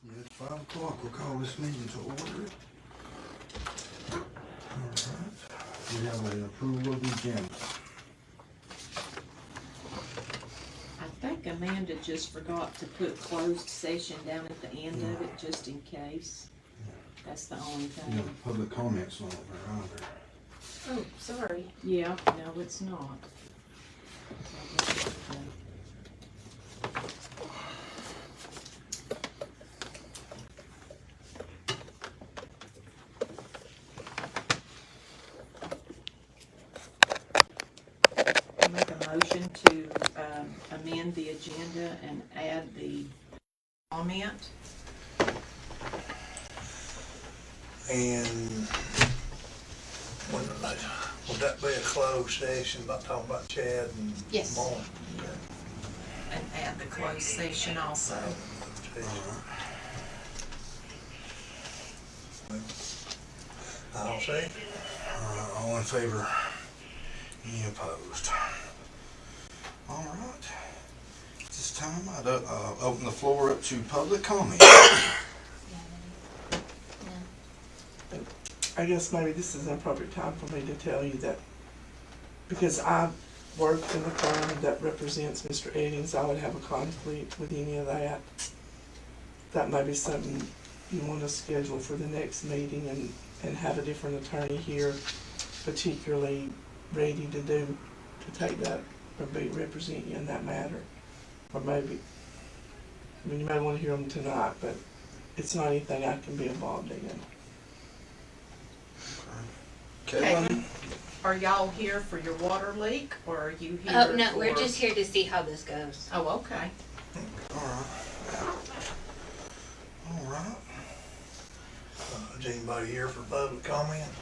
Yeah, it's 5 o'clock. We'll call this meeting to order. All right. We have an approval of the agenda. I think Amanda just forgot to put closed session down at the end of it, just in case. That's the only No thing. public comments on there either. Oh, sorry. Yeah, no, it's not. I make a motion to amend the agenda and add the comment. And would that be a closed session, about talking about Chad and Yes. Mark? And add the closed session also. I'll say. All in favor? Any opposed? All right. At this time, I'd open the floor up to public comment. I guess maybe this is an appropriate time for me to tell you that because I worked in the firm that represents Mr. Eddings, I would have a conflict with any of that. That may be something you want to schedule for the next meeting and have a different attorney here, particularly ready to take that or represent you in that matter. Or maybe, I mean, you may want to hear them tonight, but it's not anything I can be involved in. Caitlin? Are y'all here for your water leak, or are you here Oh, no, for- we're just here to see how this goes. Oh, okay. All right. All right. Is anybody here for public comment?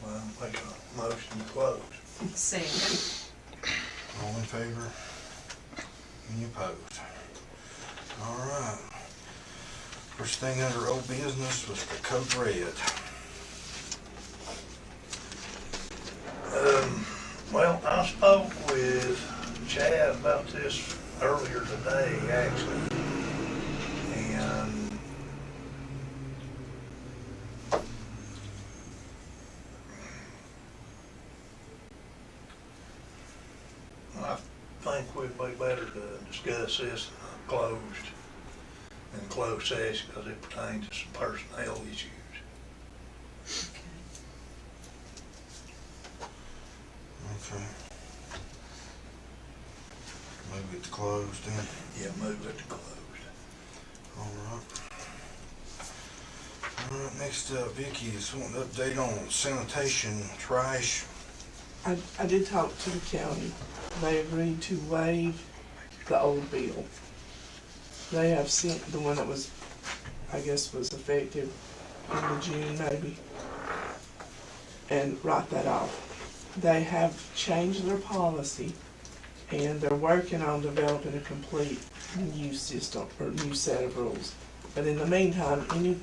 Well, make a motion to close. Second. All in favor? Any opposed? All right. First thing under old business was the code red. Well, I spoke with Chad about this earlier today, actually, and I think we'd be better to discuss this in closed session, because it pertains to some personnel issues. Okay. Move it to closed then. Yeah, move it to closed. All right. All right, next up, Vicky is wanting an update on sanitation, trash. I did talk to the county. They agreed to waive the old bill. They have sent the one that was, I guess, was effective in June maybe, and write that off. They have changed their policy, and they're working on developing a complete new system or new set of rules. But in the meantime, any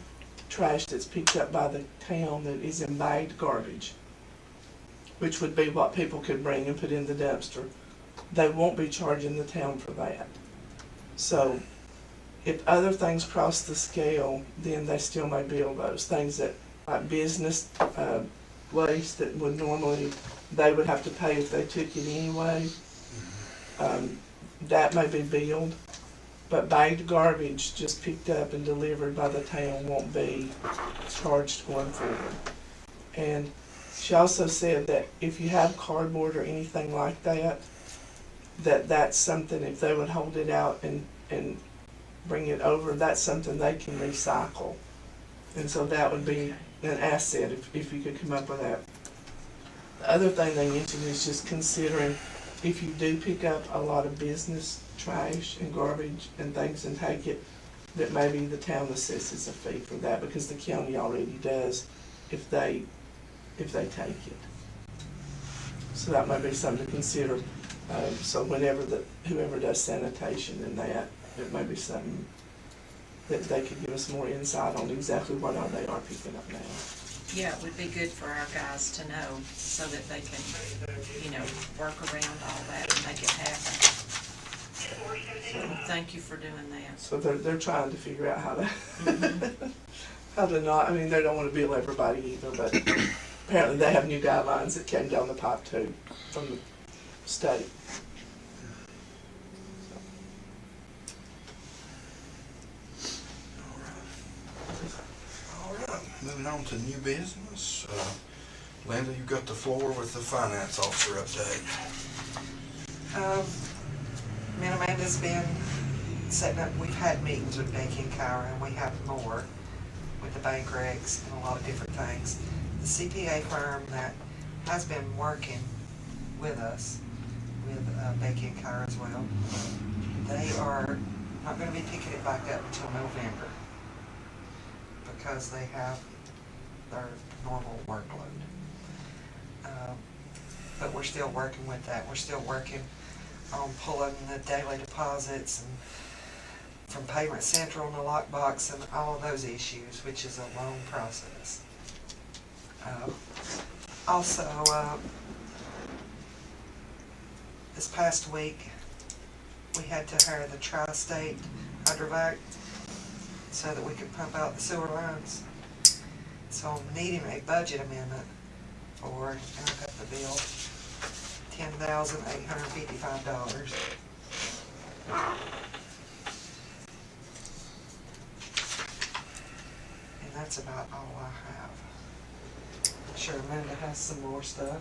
trash that's picked up by the town that is in bagged garbage, which would be what people could bring and put in the dumpster, they won't be charging the town for that. So if other things cross the scale, then they still may bill those things that, like business waste that would normally, they would have to pay if they took it anyway. That may be billed, but bagged garbage just picked up and delivered by the town won't be charged going forward. And she also said that if you have cardboard or anything like that, that's something, if they would hold it out and bring it over, that's something they can recycle. And so that would be an asset if you could come up with that. The other thing they mentioned is just considering if you do pick up a lot of business trash and garbage and things and take it, that maybe the town assesses a fee for that, because the county already does if they take it. So that might be something to consider. So whoever does sanitation and that, it may be something that they could give us more insight on exactly what all they are picking up now. Yeah, it would be good for our guys to know so that they can, work around all that and make it happen. thank you for doing that. So they're trying to figure out how to, Mhm. how to not, I mean, they don't wanna bill everybody either, but apparently they have new guidelines that came down the pipe too, from the state. All right, moving on to new business. Linda, you got the floor with the finance officer update. Me and Amanda's been setting up, we've had meetings with Becky and Kyra, and we have more with the bank regs and a lot of different things. The CPA firm that has been working with us, with Becky and Kyra as well, they are not gonna be picking it back up until November because they have their normal workload. But we're still working with that. We're still working on pulling the daily deposits and from Payment Central and the lockbox and all of those issues, which is a long process. Also, this past week, we had to hire the Tri-State Hydrovac so that we could pump out the sewer lines. So I'm needing a budget amendment for, and I got the bill, $10,855. And that's about all I have. I'm sure Amanda has some more stuff.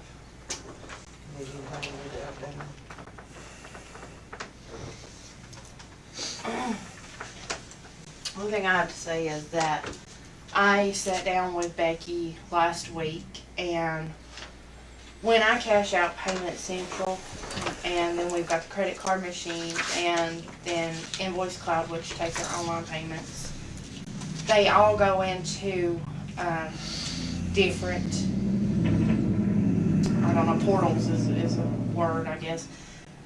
Maybe you need to update them. One thing I have to say is that I sat down with Becky last week, and when I cash out Payment Central, and then we've got the credit card machine, and then Invoice Cloud, which takes our online payments, they all go into different, I don't know, portals is a word, I guess.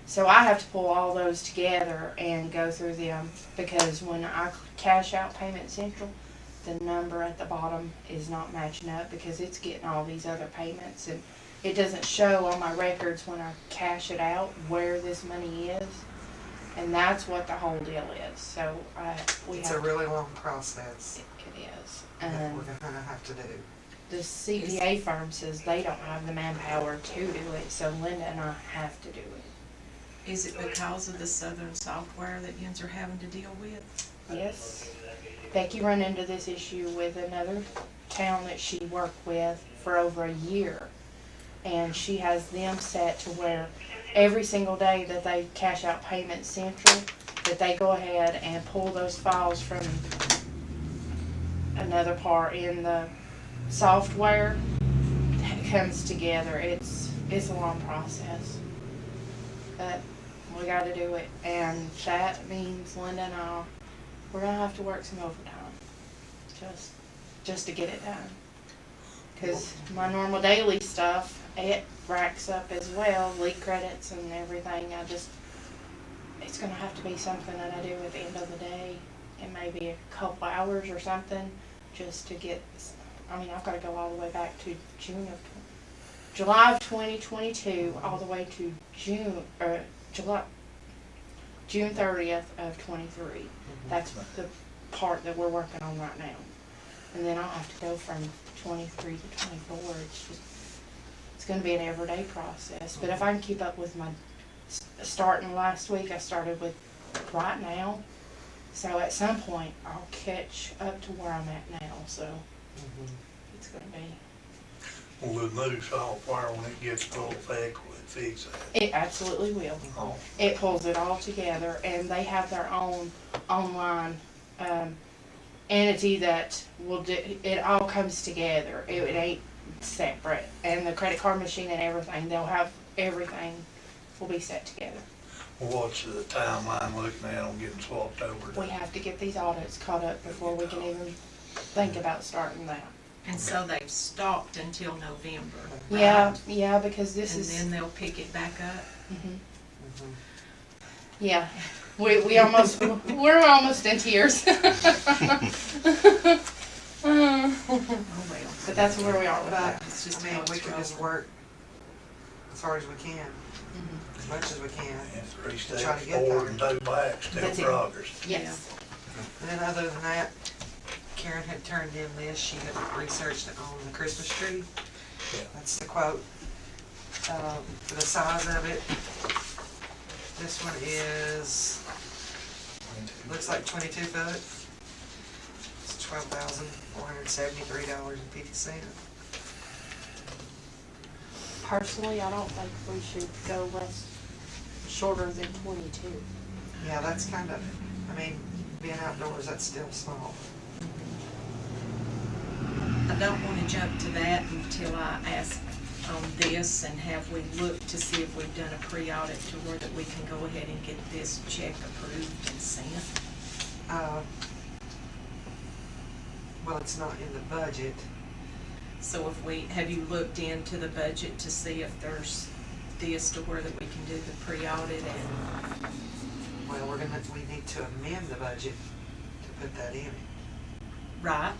So I have to pull all those together and go through them, because when I cash out Payment Central, the number at the bottom is not matching up because it's getting all these other payments, and it doesn't show on my records when I cash it out where this money is, and that's what the whole deal is. So It's a really long process it is. that we're gonna have to do. The CPA firm says they don't have the manpower to do it, so Linda and I have to do it. Is it because of the Southern software that yous are having to deal with? Yes. Becky run into this issue with another town that she worked with for over a year. And she has them set to where every single day that they cash out Payment Central, that they go ahead and pull those files from another part in the software that comes together. It's a long process. But we gotta do it. And that means Linda and I, we're gonna have to work some overtime, just to get it done. Cause my normal daily stuff, it racks up as well, leak credits and everything. It's gonna have to be something that I do at the end of the day, and maybe a couple hours or something, just to get, I've gotta go all the way back to July of 2022, all the way to June 30th of 23. That's the part that we're working on right now. And then I'll have to go from 23 to 24. It's going to be an everyday process. But if I can keep up with my, starting last week, I started with right now. So at some point, I'll catch up to where I'm at now. So it's going to be. Well, the new software, when it gets full effect, will it fix that? It absolutely will. Oh. It pulls it all together, and they have their own online entity that will do it. All comes together. It ain't separate, and the credit card machine and everything, they'll have everything will be set together. Well, what's the timeline looking at on getting swapped over to? We have to get these audits caught up before we can even think about starting that. And so they've stopped until November. Yeah, because this And is. then they'll pick it back up. Yeah, we're almost in tears. Oh, well. But that's where we are with But, that. It's just we how can it's just rolling. work as hard as we can. as much as we can. And 3 Try steps to get forward there. and 2 back, still That's it. progress. Yes. And then other than that, Karen had turned in this, she had researched it on the Christmas tree. Yeah. That's the quote. For the size of it, this one is, looks like 22 foot. It's $12,473.50. Personally, I don't think we should go shorter than 22. Yeah, that's kind of, I mean, being outdoors, that's still small. I don't wanna jump to that until I ask on this, and have we looked to see if we've done a pre-audit to where that we can go ahead and get this check approved and sent. Well, it's not in the budget. So have you looked into the budget to see if there's this to where that we can do the pre-audit and, Well, we need to amend the budget to put that in. right?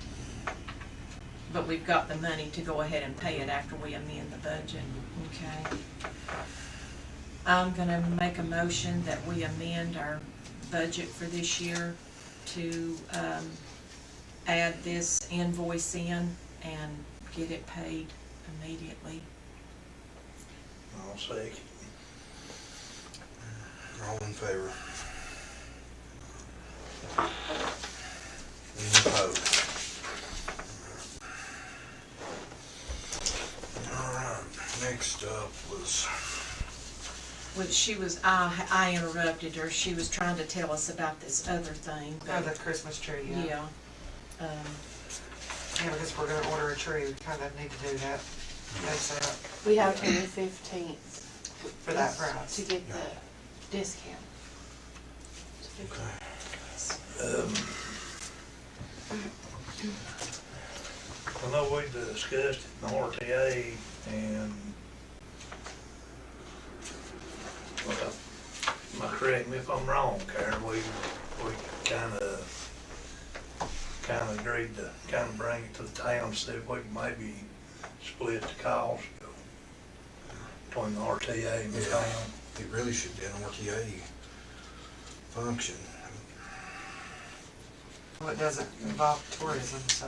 But we've got the money to go ahead and pay it after we amend the budget, okay? I'm gonna make a motion that we amend our budget for this year to, add this invoice in and get it paid immediately. I'll second. All in favor? Any opposed? Alright, next up was, I interrupted her, she was trying to tell us about this other thing, Oh, but, the Christmas tree, yeah. yeah. Yeah, because we're gonna order a tree, we kinda need to do that. That's that, We have till the 15th. for that price. To get the discount. okay. I know we discussed it in the RTA, and, well, correct me if I'm wrong, Karen, we kinda agreed to kinda bring it to the town, see if we can maybe split the cost between the RTA and the Yeah. town. It really should be an RTA function. Well, it doesn't involve tourism, so.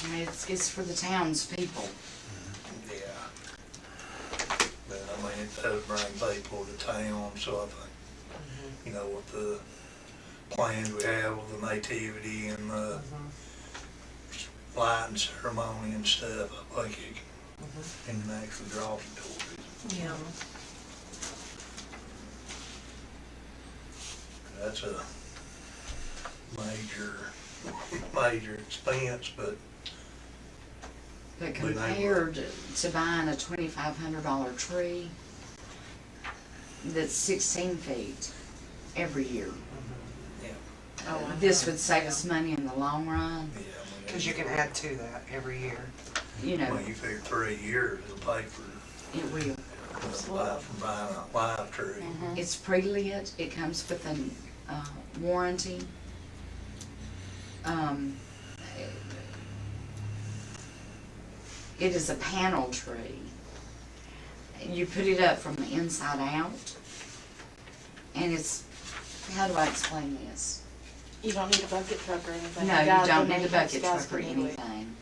I mean, it's for the townspeople. Yeah. But I mean, it does bring people to town, so I think, you know, with the plans we have with the nativity and the lighting ceremony and stuff, I think it can actually draw some tourism. Yeah. That's a major expense, but But We know- compared to buying a $2,500 tree that's 16 feet every year, yeah, this would save us money in the long run, yeah. Cause you can add to that every year. you know, Well, you figure 3 years, it'll pay for, it will. from buying a live tree. It's pre-lit, it comes with a warranty. It is a panel tree. You put it up from the inside out, and it's, how do I explain this? You don't need a bucket truck or anything. No, The you guys- don't the need a maintenance bucket guys truck or can do it. anything.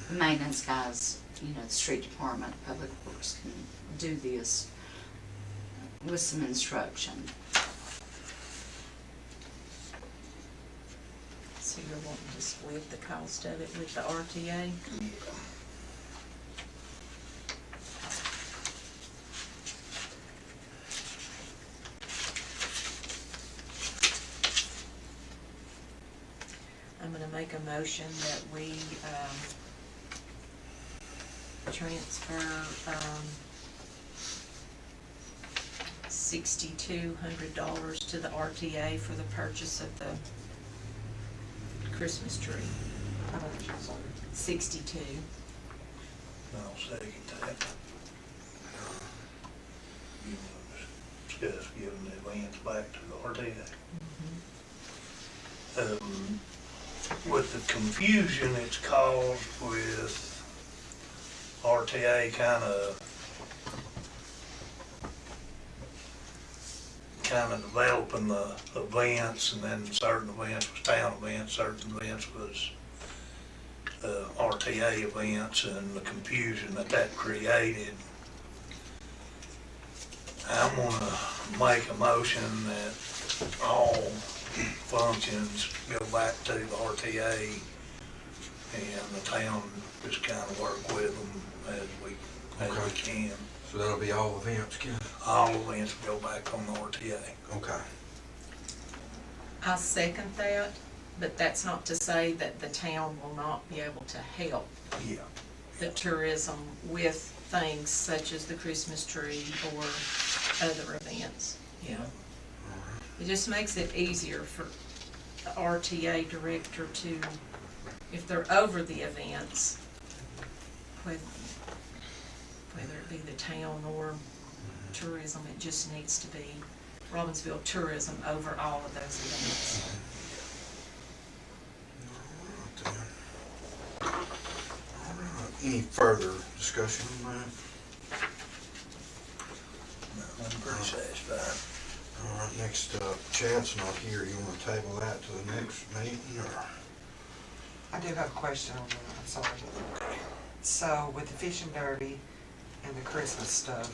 The maintenance guys, you know, the street department, public works can do this with some instruction. So you're wanting to split the cost of it with the RTA? I'm gonna make a motion that we, transfer, $6,200 to the RTA for the purchase of the Christmas tree. How much, sorry? 62. I'll second that. You want to discuss giving the lands back to the RTA. With the confusion it's caused with RTA kinda developing the events, and then certain events was town events, certain events was RTA events, and the confusion that created. I'm gonna make a motion that all functions go back to the RTA, and the town just kinda work with them as we Okay. can. So that'll be all events, Ken? All events go back on the RTA. Okay. I second that, but that's not to say that the town will not be able to help Yeah. the tourism with things such as the Christmas tree or other events, you know. It just makes it easier for the RTA director to, if they're over the events, whether it be the town or tourism, it just needs to be Robbinsville tourism over all of those events. All right. Any further discussion on that? No, I'm pretty satisfied. All right, next up, Chad's not here. You wanna table that to the next meeting, or? I do have a question on that, I'm sorry. So with the fishing derby and the Christmas stuff,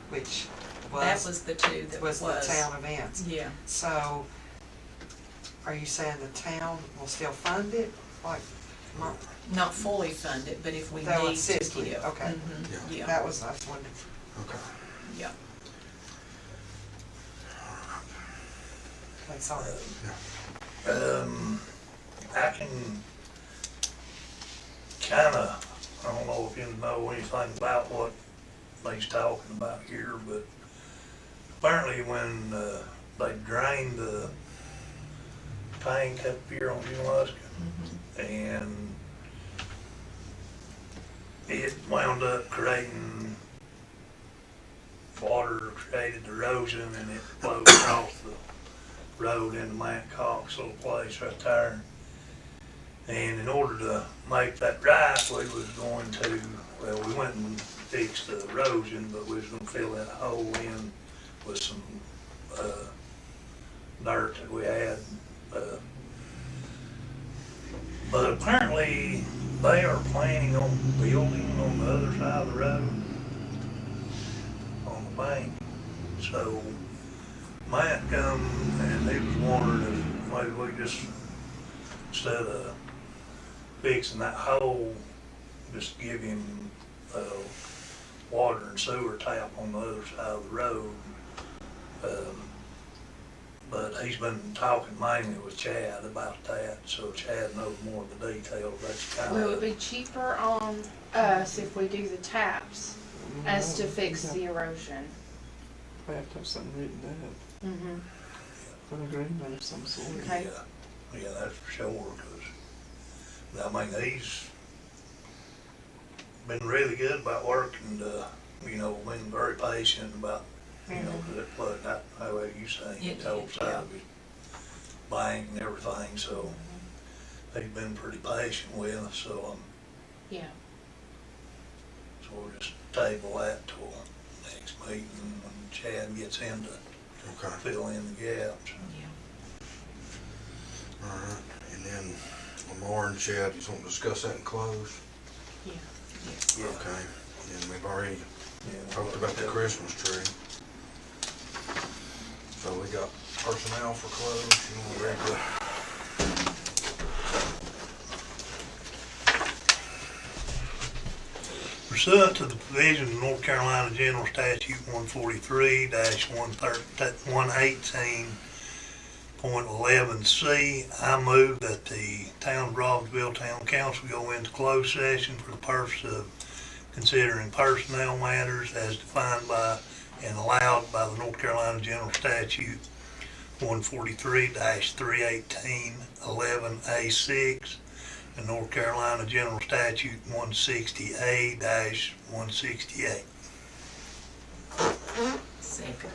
which That was the two that was the town events. Yeah. So, are you saying the town will still fund it? Like, Not fully funded, but if we They'll need to assist with it, give. okay. Mhm, yeah, that was, I just wondered. Okay. yeah. Okay, sorry. I can kinda, I don't know if you know anything about what he's talking about here, but apparently when they drained the tank up here on Junaluska, and it wound up creating water, created erosion, and it flowed across the road into Mount Cox, little place right there. And in order to make that right, we was going to, well, we went and fixed the erosion, but we was gonna fill that hole in with some, dirt that we had. But apparently, they are planning on building on the other side of the road, on the bank. So, Matt come and he was wondering if maybe we just, instead of fixing that hole, just give him a water and sewer tap on the other side of the road. But he's been talking mainly with Chad about that, so Chad knows more of the details. That's kind Will it of, be cheaper on us if we do the taps as to fix the erosion? We have to have something written down, Mm-hmm. an agreement of some sort. Okay. yeah, that's for sure, 'cause, I mean, he's been really good about working to, you know, being very patient about, you know, that flood, that, how you say, It the whole did, side of his bank and everything, so he's been pretty patient with us, so, Yeah. so we'll just table that till next meeting when Chad gets in to Okay. fill in the gaps. Yeah. All right, and then Lamar and Chad, you want to discuss that in close? Yeah. Yeah. Okay, and we've already Yeah. talked about the Christmas tree. So we got personnel for close, you want to read the? Pursuant to the provision of North Carolina General Statute 143-118.11C, I move that the Town of Robbinsville Town Council go into closed session for the purpose of considering personnel matters as defined by and allowed by the North Carolina General Statute 143-318.11A6 and North Carolina General Statute 160A-168. Second.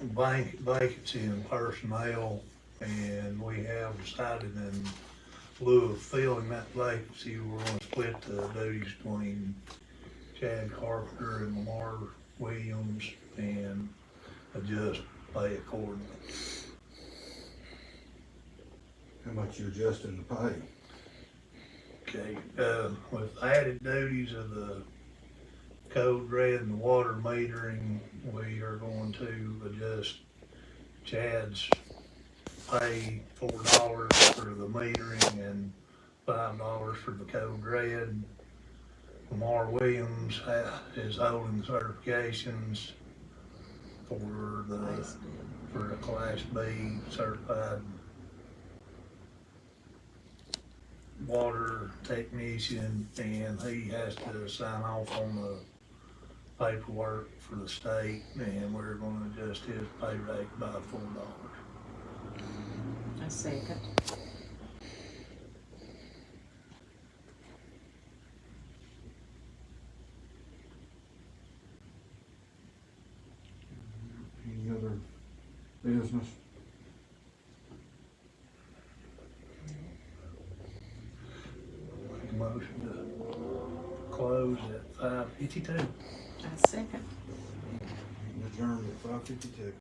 Vacancy in personnel, and we have decided in lieu of filling that vacancy, we're gonna split the duties between Chad Carpenter and Lamar Williams and adjust pay accordingly. How much you adjusting the pay? Okay, with added duties of the code red and the water metering, we are going to adjust Chad's pay $4 for the metering and $5 for the code red. Lamar Williams is holding certifications for a Class B certified water technician, and he has to sign off on the paperwork for the state, and we're gonna adjust his pay rate by $4. A second. Any other business? Make a motion to close at 5:52. A second. Adjourned at 5:52.